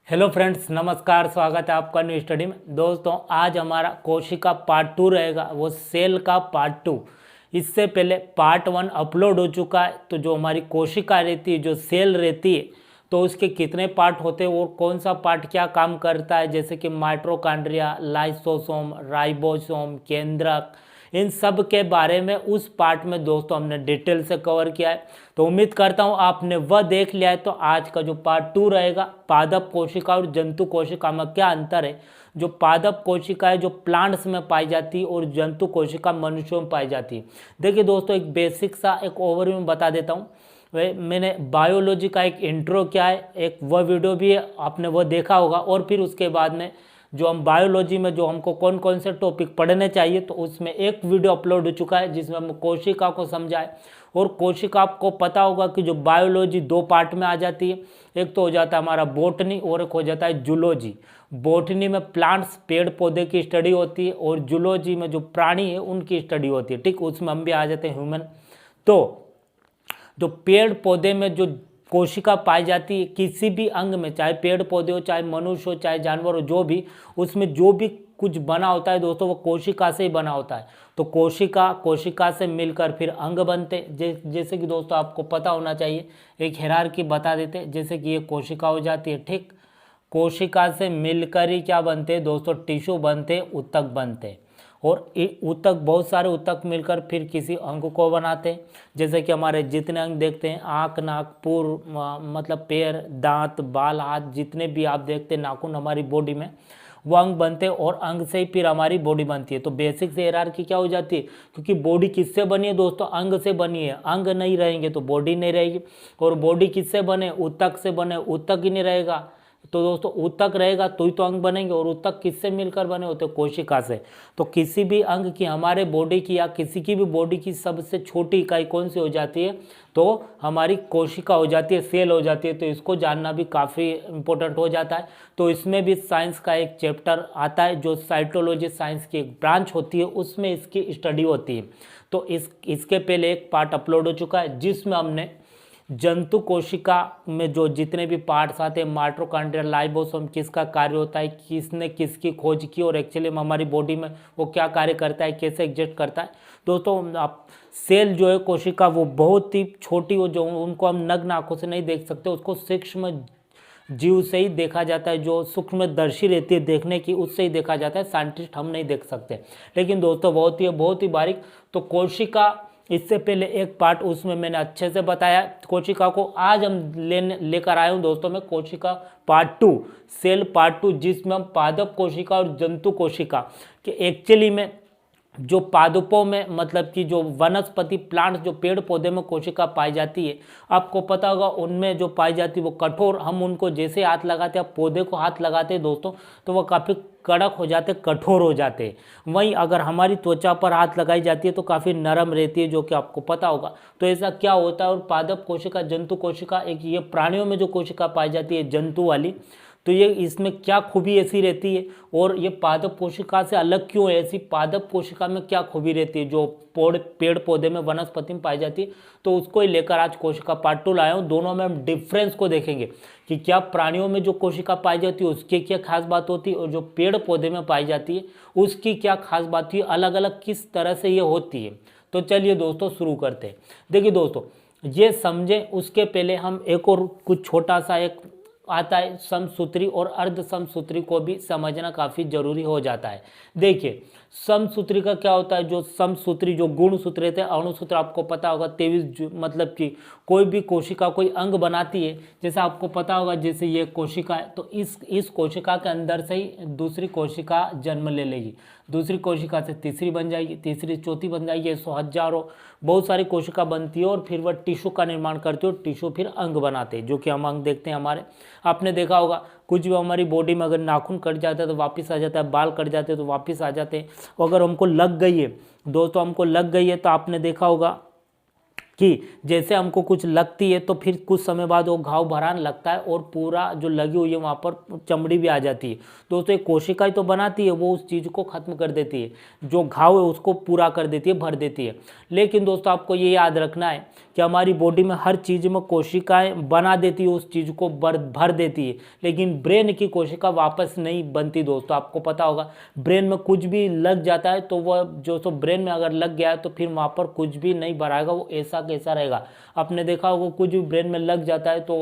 Hello friends, नमस्कार। स्वागत है आपका न्यू स्टडी में। दोस्तों, आज हमारा कोशिका पार्ट 2 रहेगा, वो सेल का पार्ट 2। इससे पहले पार्ट 1 अपलोड हो चुका है। तो जो हमारी कोशिका रहती है, जो सेल रहती है, तो उसके कितने पार्ट होते हैं और कौन सा पार्ट क्या काम करता है, जैसे कि माइटोकॉन्ड्रिया, लाइसोसोम, राइबोसोम, केंद्रक, इन सब के बारे में उस पार्ट में दोस्तों हमने डिटेल से कवर किया है। तो उम्मीद करता हूँ आपने वह देख लिया है। तो आज का जो पार्ट 2 रहेगा, पादप कोशिका और जंतु कोशिका में क्या अंतर है। जो पादप कोशिका है जो प्लांट्स में पाई जाती है और जंतु कोशिका मनुष्यों में पाई जाती है। देखिए दोस्तों, एक बेसिक सा एक ओवरव्यू में बता देता हूँ। मैंने बायोलॉजी का एक इंट्रो क्या है, एक वह वीडियो भी है, आपने वह देखा होगा। और फिर उसके बाद में जो हम बायोलॉजी में जो हमको कौन कौन से टॉपिक पढ़ने चाहिए, तो उसमें एक वीडियो अपलोड हो चुका है जिसमें हम कोशिका को समझाए। और कोशिका आपको पता होगा कि जो बायोलॉजी दो पार्ट में आ जाती है। एक तो हो जाता है हमारा बोटनी और एक हो जाता है जूलॉजी। बोटनी में प्लांट्स, पेड़ पौधे की स्टडी होती है और जूलॉजी में जो प्राणी है उनकी स्टडी होती है। ठीक, उसमें हम भी आ जाते हैं ह्यूमन। तो जो पेड़ पौधे में जो कोशिका पाई जाती है किसी भी अंग में, चाहे पेड़ पौधे हो, चाहे मनुष्य हो, चाहे जानवर हो, जो भी उसमें जो भी कुछ बना होता है दोस्तों, वो कोशिका से ही बना होता है। तो कोशिका से मिलकर फिर अंग बनते। जैसे कि दोस्तों आपको पता होना चाहिए, एक हायरार्की बता देते। जैसे कि ये कोशिका हो जाती है, ठीक। कोशिका से मिलकर ही क्या बनते हैं दोस्तों, टिश्यू बनते, ऊतक बनते। और ऊतक, बहुत सारे ऊतक मिलकर फिर किसी अंग को बनाते हैं। जैसे कि हमारे जितने अंग देखते हैं, आँख, नाक, पुर, मतलब पैर, दांत, बाल, हाथ, जितने भी आप देखते हैं, नाखून हमारी बॉडी में, वो अंग बनते हैं और अंग से ही फिर हमारी बॉडी बनती है। तो बेसिक से हायरार्की क्या हो जाती है, क्योंकि बॉडी किससे बनी है दोस्तों, अंग से बनी है। अंग नहीं रहेंगे तो बॉडी नहीं रहेगी। और बॉडी किससे बने, ऊतक से बने, ऊतक ही नहीं रहेगा तो दोस्तों ऊतक रहेगा तो ही तो अंग बनेंगे। और ऊतक किससे मिलकर बने होते, कोशिका से। तो किसी भी अंग की, हमारे बॉडी की या किसी की भी बॉडी की सबसे छोटी इकाई कौन सी हो जाती है, तो हमारी कोशिका हो जाती है, सेल हो जाती है। तो इसको जानना भी काफ़ी इंपॉर्टेंट हो जाता है। तो इसमें भी साइंस का एक चैप्टर आता है, जो साइटोलॉजी साइंस की एक ब्रांच होती है, उसमें इसकी स्टडी होती है। तो इसके पहले एक पार्ट अपलोड हो चुका है जिसमें हमने जंतु कोशिका में जो जितने भी पार्ट्स आते हैं, माइटोकॉन्ड्रिया, लाइसोसोम, किसका कार्य होता है, किसने किसकी खोज की और एक्चुअली में हमारी बॉडी में वो क्या कार्य करता है, कैसे एग्जिस्ट करता है। दोस्तों, आप सेल जो है कोशिका, वो बहुत ही छोटी हो, जो उनको हम नग्न आंखों से नहीं देख सकते, उसको सूक्ष्म जीव से ही देखा जाता है। जो सूक्ष्मदर्शी रहती है देखने की, उससे ही देखा जाता है। साइंटिस्ट हम नहीं देख सकते। लेकिन दोस्तों बहुत ही बारीक। तो कोशिका, इससे पहले एक पार्ट उसमें मैंने अच्छे से बताया कोशिका को। आज हम लेकर आए हूँ दोस्तों मैं कोशिका पार्ट 2, सेल पार्ट 2, जिसमें हम पादप कोशिका और जंतु कोशिका के एक्चुअली में जो पादपों में, मतलब कि जो वनस्पति प्लांट्स, जो पेड़ पौधे में कोशिका पाई जाती है, आपको पता होगा उनमें जो पाई जाती है वो कठोर, हम उनको जैसे हाथ लगाते हैं, पौधे को हाथ लगाते हैं दोस्तों, तो वो काफ़ी कड़क हो जाते, कठोर हो जाते हैं। वहीं अगर हमारी त्वचा पर हाथ लगाई जाती है तो काफ़ी नरम रहती है, जो कि आपको पता होगा। तो ऐसा क्या होता है। और पादप कोशिका, जंतु कोशिका, एक ये प्राणियों में जो कोशिका पाई जाती है जंतु वाली, तो ये इसमें क्या खूबी ऐसी रहती है और ये पादप कोशिका से अलग क्यों है, ऐसी पादप कोशिका में क्या खूबी रहती है जो पेड़ पौधे में, वनस्पति में पाई जाती है। तो उसको ही लेकर आज कोशिका पार्ट 2 लाया हूँ। दोनों में हम डिफरेंस को देखेंगे कि क्या प्राणियों में जो कोशिका पाई जाती है उसकी क्या खास बात होती है और जो पेड़ पौधे में पाई जाती है उसकी क्या खास बात है, अलग अलग किस तरह से ये होती है। तो चलिए दोस्तों शुरू करते हैं। देखिए दोस्तों, ये समझें उसके पहले हम एक और कुछ छोटा सा एक आता है, समसूत्री और अर्ध समसूत्री को भी समझना काफ़ी जरूरी हो जाता है। देखिए, समसूत्री का क्या होता है, जो समसूत्री, जो गुणसूत्र रहते हैं, अणुसूत्र आपको पता होगा 23, मतलब कि कोई भी कोशिका कोई अंग बनाती है। जैसे आपको पता होगा, जैसे ये कोशिका है तो इस कोशिका के अंदर से ही दूसरी कोशिका जन्म ले लेगी, दूसरी कोशिका से तीसरी बन जाएगी, तीसरी चौथी बन जाएगी, ऐसे हजारों बहुत सारी कोशिका बनती है और फिर वह टिश्यू का निर्माण करती है और टिश्यू फिर अंग बनाते हैं, जो कि हम अंग देखते हैं हमारे। आपने देखा होगा कुछ भी हमारी बॉडी में अगर नाखून कट जाता है तो वापस आ जाता है, बाल कट जाते हैं तो वापस आ जाते हैं। अगर हमको लग गई है दोस्तों, हमको लग गई है तो आपने देखा होगा कि जैसे हमको कुछ लगती है तो फिर कुछ समय बाद वो घाव भराने लगता है और पूरा जो लगी हुई है वहाँ पर चमड़ी भी आ जाती है। दोस्तों, एक कोशिका ही तो बनाती है, वो उस चीज़ को ख़त्म कर देती है, जो घाव है उसको पूरा कर देती है, भर देती है। लेकिन दोस्तों आपको ये याद रखना है कि हमारी बॉडी में हर चीज़ में कोशिकाएं बना देती है, उस चीज़ को भर देती है, लेकिन ब्रेन की कोशिका वापस नहीं बनती। दोस्तों आपको पता होगा ब्रेन में कुछ भी लग जाता है तो वह जो सो ब्रेन में अगर लग गया है तो फिर वहाँ पर कुछ भी नहीं भराएगा, वो ऐसा कैसा रहेगा। आपने देखा होगा कुछ भी ब्रेन में लग जाता है तो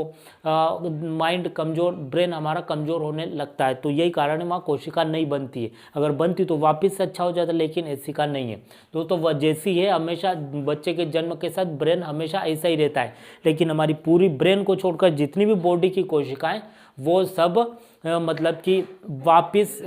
माइंड कमज़ोर, ब्रेन हमारा कमज़ोर होने लगता है। तो यही कारण है वहाँ कोशिका नहीं बनती है, अगर बनती तो वापस से अच्छा हो जाता, लेकिन ऐसी का नहीं है। दोस्तों वह जैसी है हमेशा बच्चे के जन्म के साथ ब्रेन हमेशा ऐसा ही रहता है, लेकिन हमारी पूरी ब्रेन को छोड़कर जितनी भी बॉडी की कोशिकाएं वो सब मतलब कि वापस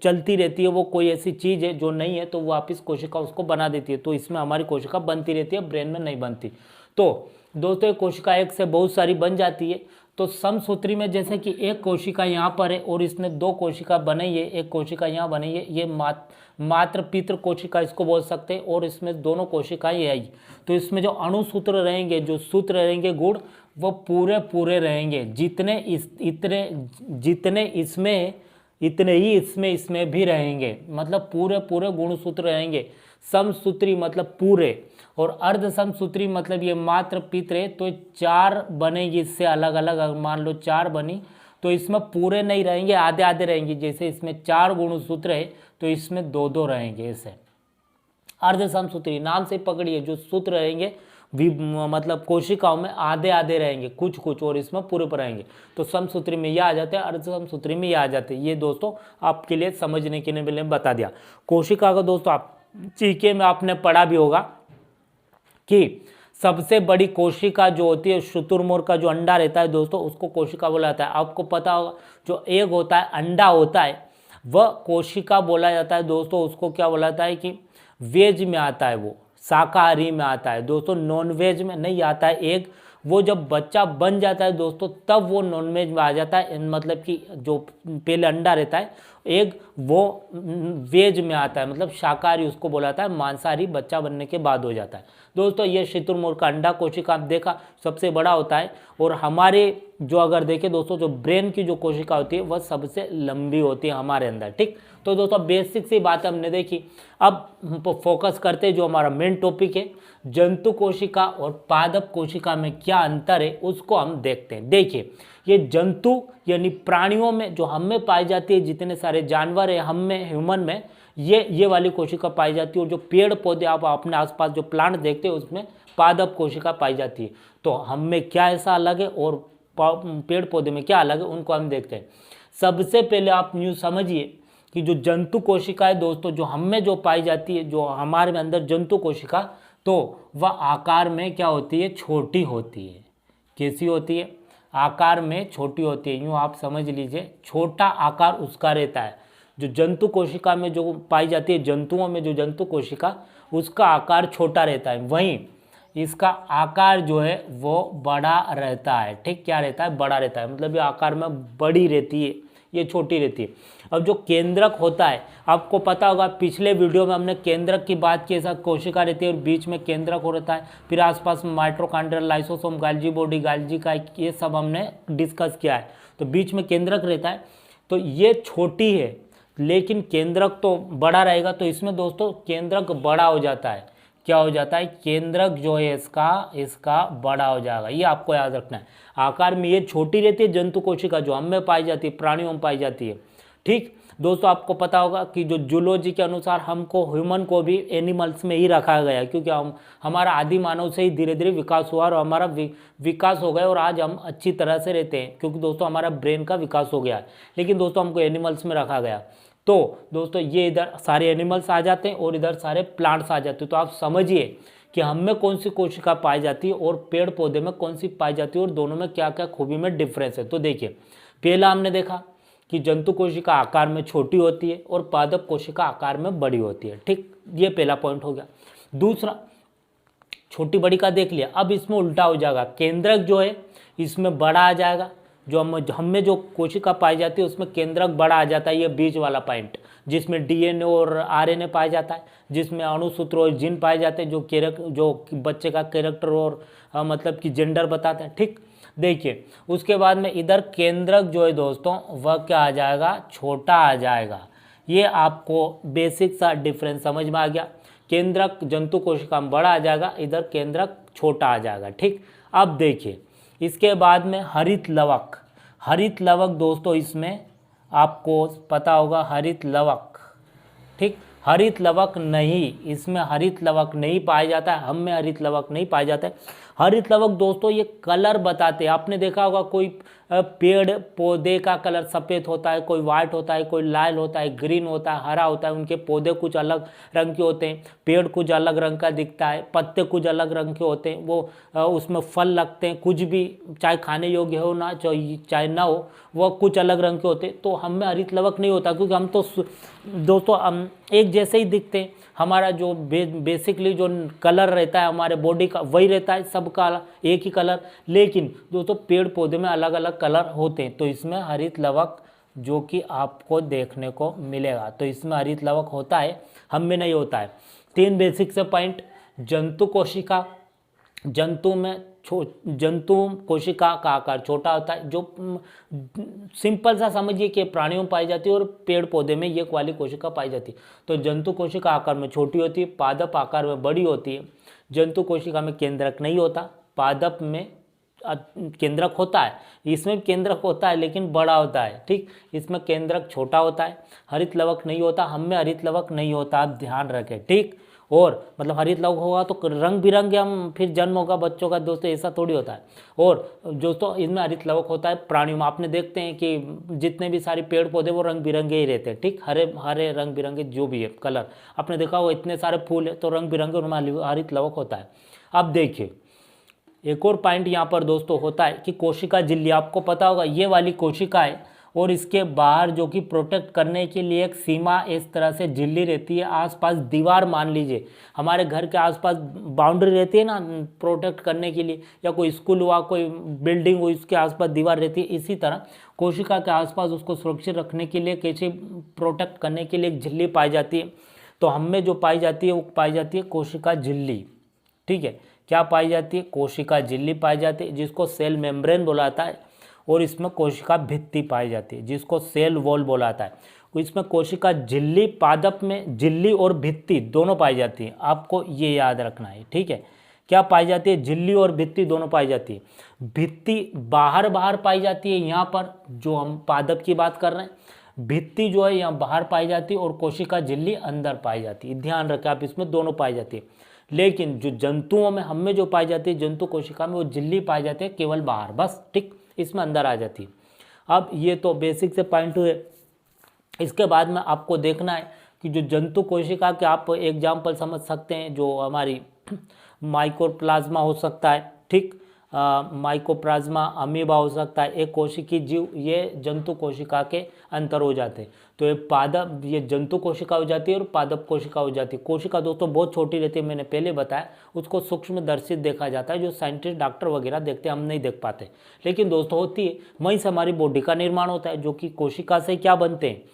चलती रहती है। वो कोई ऐसी चीज़ है जो नहीं है तो वापस कोशिका उसको बना देती है, तो इसमें हमारी कोशिका बनती रहती है, ब्रेन में नहीं बनती। तो दोस्तों एक कोशिका एक से बहुत सारी बन जाती है। तो समसूत्री में जैसे कि एक कोशिका यहाँ पर है और इसने दो कोशिका बनाई है, एक कोशिका यहाँ बनाई है, ये मात्र पितृ कोशिका इसको बोल सकते हैं, और इसमें दोनों कोशिकाएं आई। तो इसमें जो अणुसूत्र रहेंगे, जो सूत्र रहेंगे गुण, वो पूरे पूरे रहेंगे। जितने इसमें इतने ही इसमें भी रहेंगे, मतलब पूरे पूरे गुणसूत्र रहेंगे। समसूत्री मतलब पूरे, और अर्ध समसूत्री मतलब ये मात्र पित्र है तो 4 बनेगी इससे अलग अलग। मान लो 4 बनी तो इसमें पूरे नहीं रहेंगे, आधे आधे रहेंगे। जैसे इसमें 4 गुणसूत्र है तो इसमें 2-2 रहेंगे। ऐसे अर्ध समसूत्री नाम से पकड़िए, जो सूत्र रहेंगे मतलब कोशिकाओं में आधे आधे रहेंगे कुछ कुछ, और इसमें पूरे पर रहेंगे। तो समसूत्री में यह आ जाते हैं, अर्ध समसूत्री में यह आ जाते हैं। ये दोस्तों आपके लिए समझने के लिए बता दिया। कोशिका का दोस्तों आप जीके में आपने पढ़ा भी होगा कि सबसे बड़ी कोशिका जो होती है, शुतुरमुर्ग का जो अंडा रहता है दोस्तों, उसको कोशिका बोला जाता है। आपको पता होगा जो एग होता है, अंडा होता है, वह कोशिका बोला जाता है दोस्तों। उसको क्या बोला जाता है कि वेज में आता है, वो शाकाहारी में आता है दोस्तों, नॉन वेज में नहीं आता है एग। वो जब बच्चा बन जाता है दोस्तों तब वो नॉन वेज में आ जाता है, मतलब कि जो पहले अंडा रहता है एग, वो वेज में आता है, मतलब शाकाहारी उसको बोला जाता है, मांसाहारी बच्चा बनने के बाद हो जाता है। दोस्तों ये शुतुरमुर्ग का अंडा कोशिका आप देखा सबसे बड़ा होता है, और हमारे जो अगर देखें दोस्तों जो ब्रेन की जो कोशिका होती है वह सबसे लंबी होती है हमारे अंदर। ठीक, तो दोस्तों बेसिक सी बात हमने देखी। अब फोकस करते जो हमारा मेन टॉपिक है, जंतु कोशिका और पादप कोशिका में क्या अंतर है उसको हम देखते हैं। देखिए ये जंतु यानी प्राणियों में जो हम में पाई जाती है, जितने सारे जानवर है हम में, ह्यूमन में ये वाली कोशिका पाई जाती है, और जो पेड़ पौधे आप अपने आसपास जो प्लांट देखते हैं उसमें पादप कोशिका पाई जाती है। तो हम में क्या ऐसा अलग है और पेड़ पौधे में क्या अलग है उनको हम देखते हैं। सबसे पहले आप न्यू समझिए कि जो जंतु कोशिका है दोस्तों, जो हम में जो पाई जाती है, जो हमारे में अंदर जंतु कोशिका, तो वह आकार में क्या होती है, छोटी होती है। कैसी होती है, आकार में छोटी होती है। यूँ आप समझ लीजिए छोटा आकार उसका रहता है। जो जंतु कोशिका में जो पाई जाती है, जंतुओं में जो जंतु कोशिका, उसका आकार छोटा रहता है, वहीं इसका आकार जो है वो बड़ा रहता है। ठीक, क्या रहता है, बड़ा रहता है, मतलब ये आकार में बड़ी रहती है, ये छोटी रहती है। अब जो केंद्रक होता है, आपको पता होगा पिछले वीडियो में हमने केंद्रक की बात की, ऐसा कोशिका रहती है और बीच में केंद्रक हो रहता है, फिर आसपास माइटोकॉन्ड्रियल, लाइसोसोम, गाल्जी बॉडी, गाल्जी का, ये सब हमने डिस्कस किया है। तो बीच में केंद्रक रहता है, तो ये छोटी है लेकिन केंद्रक तो बड़ा रहेगा। तो इसमें दोस्तों केंद्रक बड़ा हो जाता है, क्या हो जाता है, केंद्रक जो है इसका बड़ा हो जाएगा। ये आपको याद रखना है। आकार में ये छोटी रहती है जंतु कोशिका, जो हम में पाई जाती है, प्राणियों में पाई जाती है। ठीक दोस्तों, आपको पता होगा कि जो जूलॉजी के अनुसार हमको, ह्यूमन को भी एनिमल्स में ही रखा गया है, क्योंकि हमारा आदि मानव से ही धीरे धीरे विकास हुआ और हमारा विकास हो गया और आज हम अच्छी तरह से रहते हैं, क्योंकि दोस्तों हमारा ब्रेन का विकास हो गया है। लेकिन दोस्तों हमको एनिमल्स में रखा गया। तो दोस्तों ये इधर सारे एनिमल्स आ जाते हैं और इधर सारे प्लांट्स आ जाते हैं। तो आप समझिए कि हम में कौन सी कोशिका पाई जाती है और पेड़ पौधे में कौन सी पाई जाती है, और दोनों में क्या क्या खूबी में डिफरेंस है। तो देखिए पहला हमने देखा कि जंतु कोशिका आकार में छोटी होती है और पादप कोशिका आकार में बड़ी होती है। ठीक, ये पहला पॉइंट हो गया। दूसरा, छोटी बड़ी का देख लिया, अब इसमें उल्टा हो जाएगा, केंद्रक जो है इसमें बड़ा आ जाएगा। जो हम में जो कोशिका पाई जाती है उसमें केंद्रक बड़ा आ जाता है, ये बीच वाला पॉइंट, जिसमें डीएनए और आरएनए पाया जाता है, जिसमें अणुसूत्र और जीन पाए जाते हैं, जो बच्चे का कैरेक्टर और मतलब कि जेंडर बताते हैं। ठीक, देखिए उसके बाद में इधर केंद्रक जो है दोस्तों वह क्या आ जाएगा, छोटा आ जाएगा। ये आपको बेसिक सा डिफरेंस समझ में आ गया। केंद्रक जंतु कोशिका में बड़ा आ जाएगा, इधर केंद्रक छोटा आ जाएगा। ठीक, अब देखिए इसके बाद में हरित लवक। हरित लवक दोस्तों इसमें आपको पता होगा हरित लवक, ठीक, हरित लवक नहीं, इसमें हरित लवक नहीं पाया जाता है, हम में हरित लवक नहीं पाया जाता है। हरित लवक दोस्तों ये कलर बताते हैं, आपने देखा होगा कोई पेड़ पौधे का कलर सफ़ेद होता है, कोई वाइट होता है, कोई लाल होता है, ग्रीन होता है, हरा होता है, उनके पौधे कुछ अलग रंग के होते हैं, पेड़ कुछ अलग रंग का दिखता है, पत्ते कुछ अलग रंग के होते हैं, वो उसमें फल लगते हैं, कुछ भी चाहे खाने योग्य हो ना चाहे ना हो, वह कुछ अलग रंग के होते हैं। तो हम में हरित लवक नहीं होता, क्योंकि हम तो दोस्तों हम एक जैसे ही दिखते हैं, हमारा जो बेसिकली जो कलर रहता है हमारे बॉडी का वही रहता है, सबका एक ही कलर। लेकिन दोस्तों पेड़ पौधे में अलग अलग कलर होते हैं, तो इसमें हरित लवक जो कि आपको देखने को मिलेगा, तो इसमें हरित लवक होता है, हम में नहीं होता है। 3 बेसिक से पॉइंट, जंतु कोशिका, जंतु में जंतु कोशिका का आकार छोटा होता है, जो सिंपल सा समझिए कि प्राणियों में पाई जाती है, और पेड़ पौधे में ये वाली कोशिका पाई जाती है। तो जंतु कोशिका आकार में छोटी होती है, पादप आकार में बड़ी होती है। जंतु कोशिका में केंद्रक नहीं होता, पादप में केंद्रक होता है, इसमें केंद्रक होता है लेकिन बड़ा होता है। ठीक, इसमें केंद्रक छोटा होता है। हरित लवक नहीं होता, हम में हरित लवक नहीं होता, आप ध्यान रखें। ठीक, और मतलब हरित लवक होगा तो रंग बिरंगे हम फिर जन्म होगा बच्चों का, दोस्तों ऐसा थोड़ी होता है। और दोस्तों इसमें हरित लवक होता है प्राणियों में, आपने देखते हैं कि जितने भी सारे पेड़ पौधे वो रंग बिरंगे ही रहते हैं। ठीक, हरे हरे रंग बिरंगे जो भी है कलर, आपने देखा हो इतने सारे फूल है तो रंग बिरंगे, उनमें हरित लवक होता है। अब देखिए एक और पॉइंट यहाँ पर दोस्तों होता है कि कोशिका झिल्ली, आपको पता होगा ये वाली कोशिका है, और इसके बाहर जो कि प्रोटेक्ट करने के लिए एक सीमा इस तरह से झिल्ली रहती है, आसपास दीवार मान लीजिए, हमारे घर के आसपास बाउंड्री रहती है ना प्रोटेक्ट करने के लिए, या कोई स्कूल हुआ, कोई बिल्डिंग हुई, उसके आसपास दीवार रहती है। इसी तरह कोशिका के आसपास उसको सुरक्षित रखने के लिए, कैसे प्रोटेक्ट करने के लिए एक झिल्ली पाई जाती है। तो हम में जो पाई जाती है वो पाई जाती है कोशिका झिल्ली। ठीक है, क्या पाई जाती है? कोशिका झिल्ली पाई जाती है, जिसको सेल मेम्ब्रेन बुलाता है, और इसमें कोशिका भित्ति पाई जाती है, जिसको सेल वॉल बुलाता है। इसमें कोशिका झिल्ली, पादप में झिल्ली और भित्ति दोनों पाई जाती है, आपको ये याद रखना है। ठीक है, क्या पाई जाती है? झिल्ली और भित्ति दोनों पाई जाती है। भित्ति बाहर बाहर पाई जाती है, यहाँ पर जो हम पादप की बात कर रहे हैं, भित्ति जो है यहाँ बाहर पाई जाती है, और कोशिका झिल्ली अंदर पाई जाती है। ध्यान रखें आप, इसमें दोनों पाई जाती है। लेकिन जो जंतुओं में, हम में जो पाई जाती है जंतु कोशिका में, वो झिल्ली पाई जाती है केवल बाहर, बस। ठीक, इसमें अंदर आ जाती है। अब ये तो बेसिक से पॉइंट हुए। इसके बाद में आपको देखना है कि जो जंतु कोशिका के आप एग्जाम्पल समझ सकते हैं, जो हमारी माइकोप्लाज्मा हो सकता है, ठीक, माइकोप्लाज्मा, अमीबा हो सकता है, एक कोशिकीय जीव, ये जंतु कोशिका के अंतर हो जाते हैं। तो ये पादप, ये जंतु कोशिका हो जाती है और पादप कोशिका हो जाती है। कोशिका दोस्तों बहुत छोटी रहती है, मैंने पहले बताया, उसको सूक्ष्मदर्शी देखा जाता है, जो साइंटिस्ट डॉक्टर वगैरह देखते हैं, हम नहीं देख पाते, लेकिन दोस्तों होती है। वहीं से हमारी बॉडी का निर्माण होता है, जो कि कोशिका से क्या बनते हैं।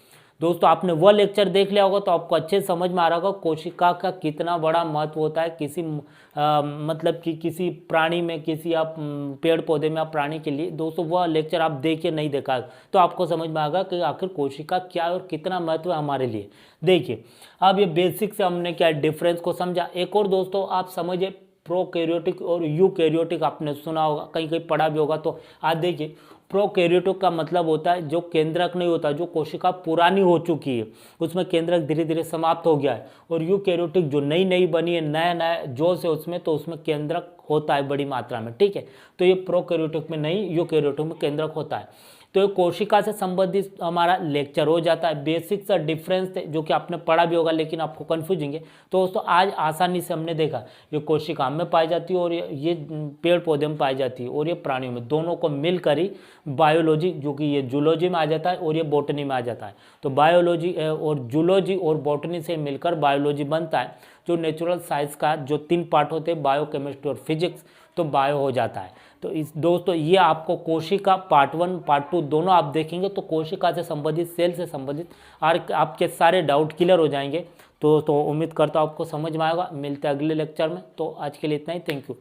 दोस्तों आपने वह लेक्चर देख लिया होगा तो आपको अच्छे से समझ में आ रहा होगा कोशिका का कितना बड़ा महत्व होता है किसी मतलब कि किसी प्राणी में, किसी आप पेड़ पौधे में, आप प्राणी के लिए। दोस्तों वह लेक्चर आप देखिए, नहीं देखा तो आपको समझ में आएगा कि आखिर कोशिका क्या है और कितना महत्व है हमारे लिए। देखिए अब ये बेसिक से हमने क्या डिफरेंस को समझा। एक और दोस्तों आप समझिए, प्रोकैरियोटिक और यूकैरियोटिक आपने सुना होगा, कहीं कहीं पढ़ा भी होगा। तो आज देखिए, प्रोकैरियोटिक का मतलब होता है जो केंद्रक नहीं होता, जो कोशिका पुरानी हो चुकी है, उसमें केंद्रक धीरे धीरे समाप्त हो गया है। और यूकैरियोटिक जो नई नई बनी है, नया नया जोश है उसमें, तो उसमें केंद्रक होता है बड़ी मात्रा में। ठीक है, तो ये प्रोकैरियोटिक में नहीं, यूकैरियोटिक में केंद्रक होता है। तो ये कोशिका से संबंधित हमारा लेक्चर हो जाता है। बेसिक सा डिफरेंस थे जो कि आपने पढ़ा भी होगा, लेकिन आपको कन्फ्यूजिंग है। तो दोस्तों आज आसानी से हमने देखा, ये कोशिका में पाई जाती है और ये पेड़ पौधे में पाई जाती है, और ये प्राणियों में, दोनों को मिलकर ही बायोलॉजी, जो कि ये जूलॉजी में आ जाता है और ये बॉटनी में आ जाता है। तो बायोलॉजी और जूलॉजी और बॉटनी से मिलकर बायोलॉजी बनता है, जो नेचुरल साइंस का जो 3 पार्ट होते हैं, बायो, केमिस्ट्री और फिजिक्स, तो बायो हो जाता है। तो इस दोस्तों ये आपको कोशिका पार्ट 1 पार्ट 2 दोनों आप देखेंगे तो कोशिका से संबंधित, सेल से संबंधित आपके सारे डाउट क्लियर हो जाएंगे। तो उम्मीद करता हूँ आपको समझ में आएगा। मिलते हैं अगले लेक्चर में। तो आज के लिए इतना ही, थैंक यू।